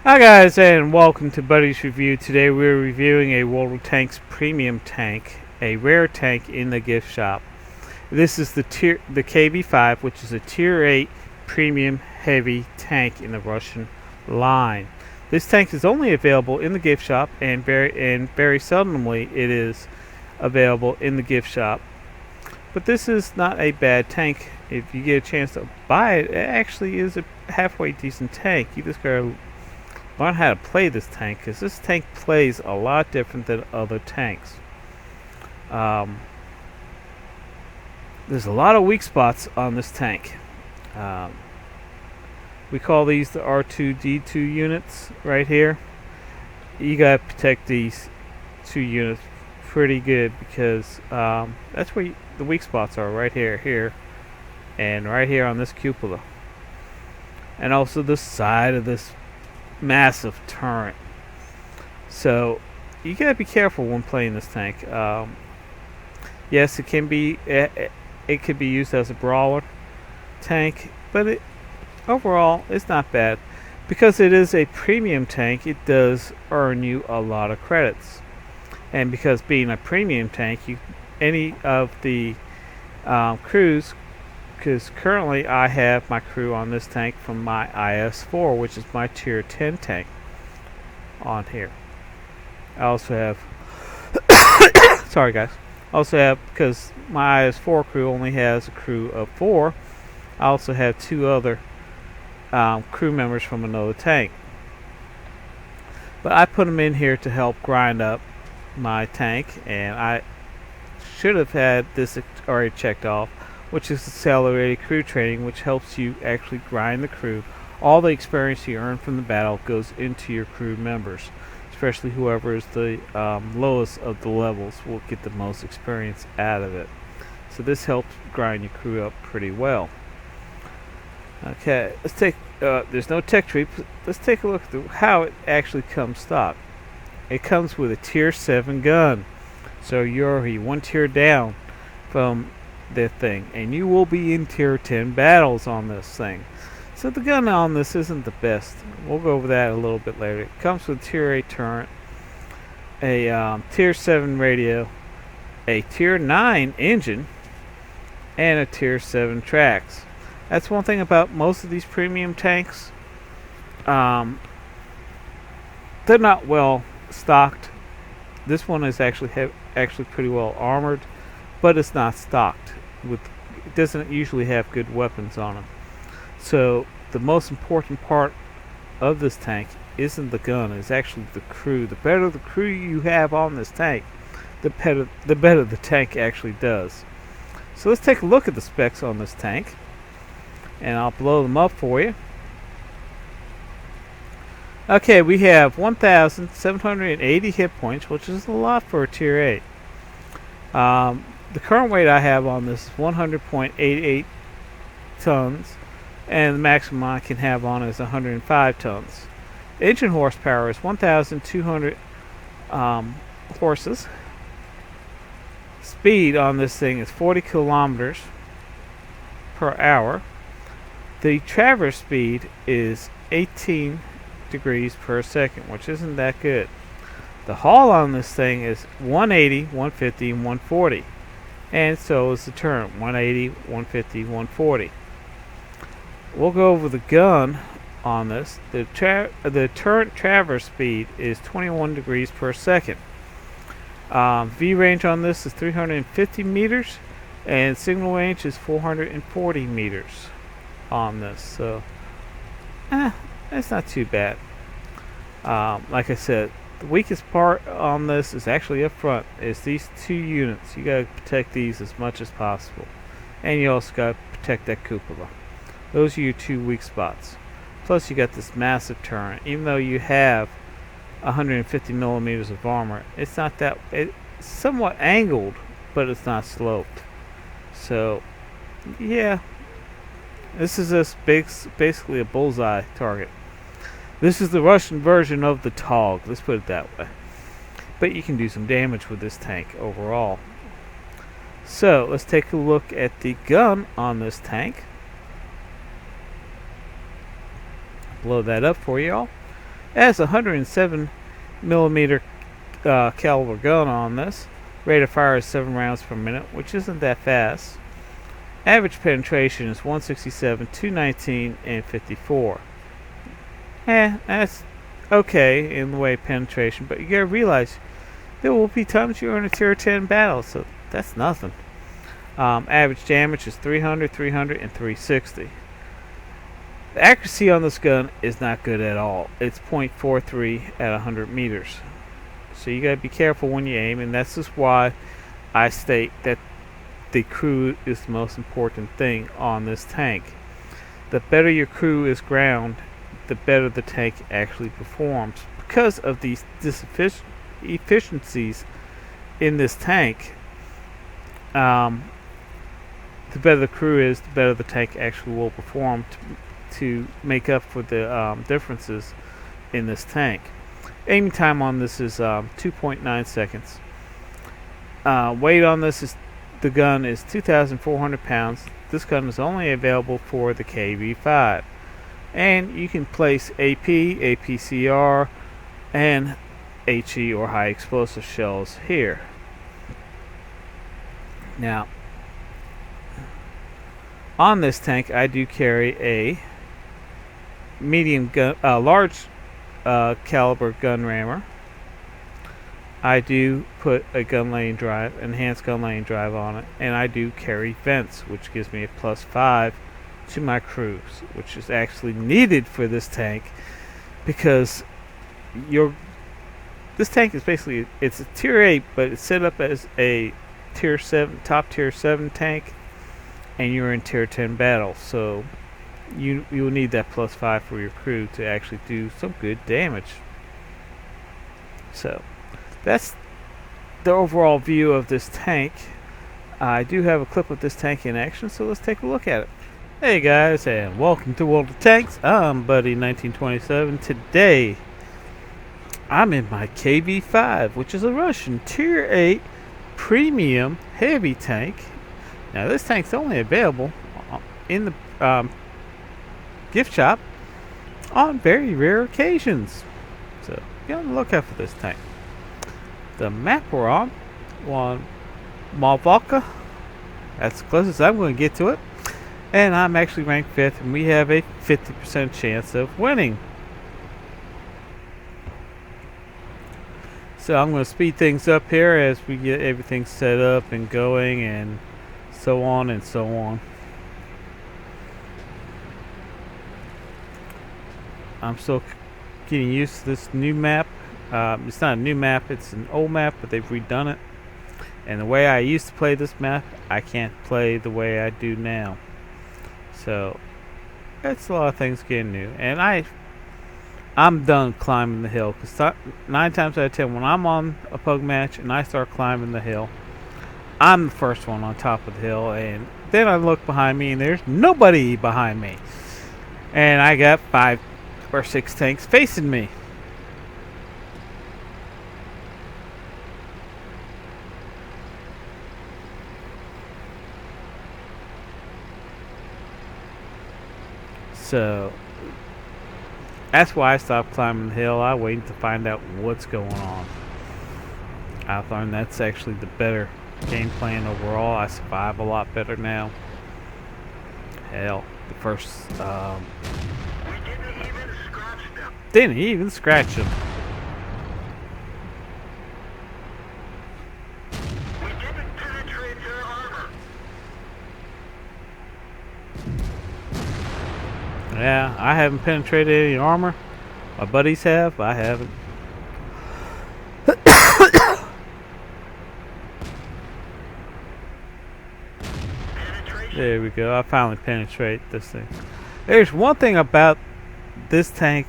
Hi guys, and welcome to Buddy's Review. Today we're reviewing a World of Tanks premium tank, a rare tank in the gift shop. This is the KV-5, which is a tier 8 premium heavy tank in the Russian line. This tank is only available in the gift shop, and very seldomly it is available in the gift shop. But this is not a bad tank. If you get a chance to buy it, it actually is a halfway decent tank. You just gotta learn how to play this tank, because this tank plays a lot different than other tanks. There's a lot of weak spots on this tank. We call these the R2D2 units right here. You gotta protect these two units pretty good, because that's where the weak spots are, right here, and right here on this cupola, and also the side of this massive turret. So you gotta be careful when playing this tank. Yes, it can be it could be used as a brawler tank, but overall it's not bad. Because it is a premium tank, it does earn you a lot of credits, and because being a premium tank, any of the crews, because currently I have my crew on this tank from my IS-4, which is my tier 10 tank on here. I also have sorry guys, also have, because my IS-4 crew only has a crew of 4, I also have 2 other crew members from another tank, but I put them in here to help grind up my tank, and I should have had this already checked off, which is accelerated crew training, which helps you actually grind the crew. All the experience you earn from the battle goes into your crew members, especially whoever is the lowest of the levels will get the most experience out of it. So this helps grind your crew up pretty well. Okay, let's take there's no tech tree. Let's take a look at how it actually comes stock. It comes with a tier 7 gun, so you're already one tier down from the thing, and you will be in tier 10 battles on this thing. So the gun on this isn't the best. We'll go over that a little bit later. It comes with tier 8 turret, a tier 7 radio, a tier 9 engine, and a tier 7 tracks. That's one thing about most of these premium tanks. They're not well stocked. This one is actually pretty well armored, but it's not stocked with. It doesn't usually have good weapons on it. So the most important part of this tank isn't the gun; it's actually the crew. The better the crew you have on this tank, the better the tank actually does. So let's take a look at the specs on this tank, and I'll blow them up for you. Okay, we have 1,780 hit points, which is a lot for a tier 8. The current weight I have on this is 100.88 tons, and the maximum I can have on it is 105 tons. Engine horsepower is 1,200 horses. Speed on this thing is 40 kilometers per hour. The traverse speed is 18 degrees per second, which isn't that good. The haul on this thing is 180, 150, and 140, and so is the turret, 180, 150, 140. We'll go over the gun on this. The turret traverse speed is 21 degrees per second. V range on this is 350 meters, and signal range is 440 meters on this. So, it's not too bad. Like I said, the weakest part on this is actually up front. Is these 2 units. You gotta protect these as much as possible, and you also gotta protect that cupola. Those are your 2 weak spots. Plus, you got this massive turret. Even though you have 150 millimeters of armor, it's not that. It's somewhat angled, but it's not sloped. So, yeah, this is basically a bullseye target. This is the Russian version of the TOG, let's put it that way. But you can do some damage with this tank overall. So, let's take a look at the gun on this tank. Blow that up for y'all. It has a 107 millimeter caliber gun on this. Rate of fire is 7 rounds per minute, which isn't that fast. Average penetration is 167, 219, and 54. That's okay in the way of penetration, but you gotta realize there will be times you're in a tier 10 battle, so that's nothing. Average damage is 300, 300, and 360. The accuracy on this gun is not good at all. It's .43 at 100 meters. So you gotta be careful when you aim, and that's just why I state that the crew is the most important thing on this tank. The better your crew is ground, the better the tank actually performs. Because of these efficiencies in this tank, the better the crew is, the better the tank actually will perform to make up for the differences in this tank. Aiming time on this is 2.9 seconds. Weight on this is the gun is 2,400 pounds. This gun is only available for the KV5. And you can place AP, APCR, and HE or high explosive shells here. Now, on this tank, I do carry a large caliber gun rammer. I do put a enhanced gun lane drive on it, and I do carry vents, which gives me a +5 to my crews, which is actually needed for this tank because this tank is basically it's a tier 8, but it's set up as a tier 7, top tier 7 tank, and you're in tier 10 battle, so you will need that +5 for your crew to actually do some good damage. So that's the overall view of this tank. I do have a clip of this tank in action, so let's take a look at it. Hey guys, and welcome to World of Tanks. I'm Buddy1927. Today I'm in my KV5, which is a Russian tier 8 premium heavy tank. Now this tank's only available in the gift shop on very rare occasions, so be on the lookout for this tank. The map we're on Malvalka. That's the closest I'm going to get to it, and I'm actually ranked 5th, and we have a 50% chance of winning. So I'm going to speed things up here as we get everything set up and going, and so on and so on. I'm still getting used to this new map. It's not a new map, it's an old map, but they've redone it. And the way I used to play this map, I can't play the way I do now. So it's a lot of things getting new. And I'm done climbing the hill, because 9 times out of 10 when I'm on a pug match and I start climbing the hill, I'm the first one on top of the hill, and then I look behind me and there's nobody behind me, and I got 5 or 6 tanks facing me. So that's why I stopped climbing the hill. I wait to find out what's going on. I find that's actually the better game plan overall. I survive a lot better now. Hell, the first didn't even scratch them. We didn't penetrate their armor. Yeah, I haven't penetrated any armor. My buddies have. I haven't. There we go. I finally penetrate this thing. There's one thing about this tank.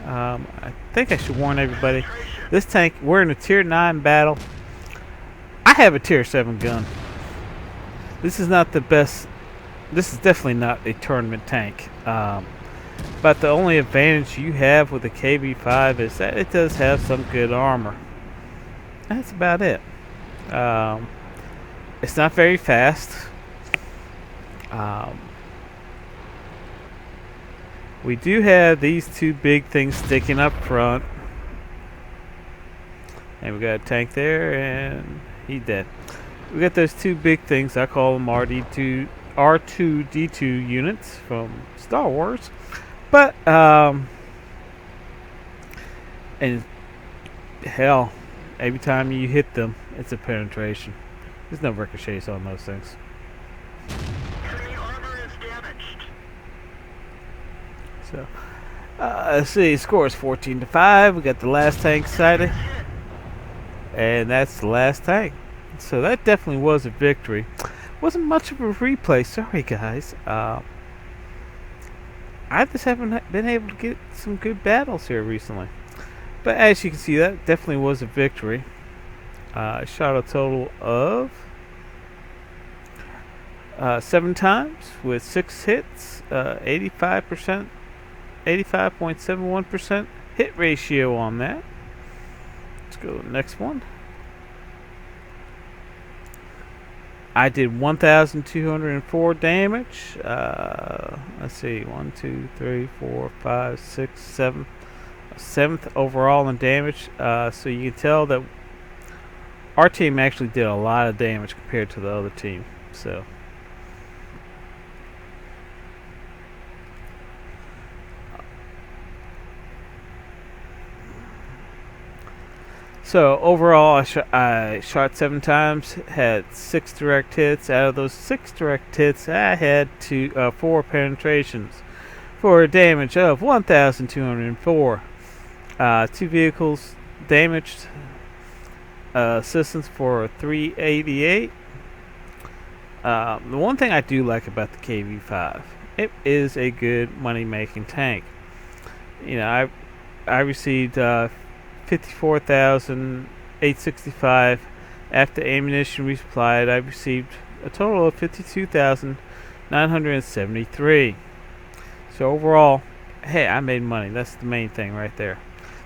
I think I should warn everybody. This tank, we're in a tier 9 battle. I have a tier 7 gun. This is not the best. This is definitely not a tournament tank. But the only advantage you have with the KV5 is that it does have some good armor. That's about it. It's not very fast. We do have these two big things sticking up front. And we got a tank there, and he's dead. We got those two big things. I call them R2D2 units from Star Wars. But and hell, every time you hit them, it's a penetration. There's no ricochets on those things. Enemy armor is damaged. So let's see. Score is 14-5. We got the last tank sighted, and that's the last tank. So that definitely was a victory. Wasn't much of a replay. Sorry, guys. I just haven't been able to get some good battles here recently. But as you can see, that definitely was a victory. I shot a total of 7 times with 6 hits, 85.71% hit ratio on that. Let's go to the next one. I did 1,204 damage. Let's see, 1, 2, 3, 4, 5, 6, 7. 7th overall in damage. So you can tell that our team actually did a lot of damage compared to the other team. So overall, I shot 7 times, had 6 direct hits. Out of those 6 direct hits, I had 4 penetrations for a damage of 1,204. 2 vehicles damaged. Assistance for 388. The one thing I do like about the KV-5, it is a good money-making tank. You know, I received 54,865 after ammunition resupplied. I received a total of 52,973. So overall, hey, I made money. That's the main thing right there.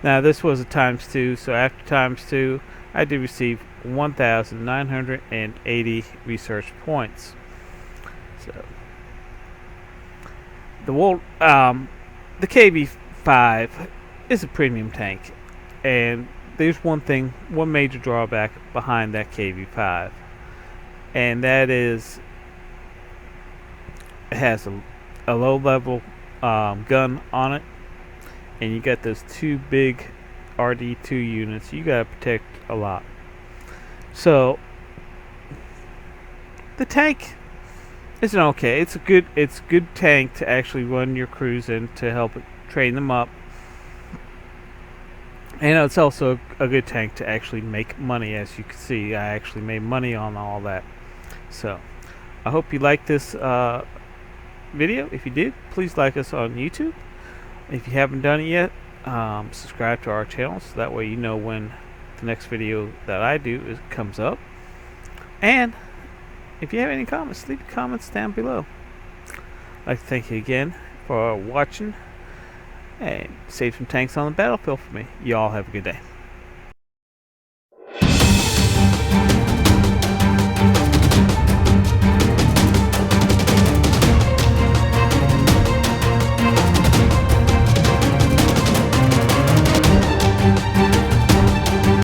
Now this was a #2, so after ×2, I did receive 1,980 research points. So the KV-5 is a premium tank. And there's one major drawback behind that KV-5, and that is it has a low-level gun on it, and you got those 2 big RD2 units. You gotta protect a lot. So the tank is okay. It's a good tank to actually run your crews in to help train them up. And it's also a good tank to actually make money. As you can see, I actually made money on all that. So I hope you liked this video. If you did, please like us on YouTube. If you haven't done it yet, subscribe to our channel, so that way you know when the next video that I do comes up. And if you have any comments, leave your comments down below. I'd like to thank you again for watching, and save some tanks on the battlefield for me. Y'all have a good day.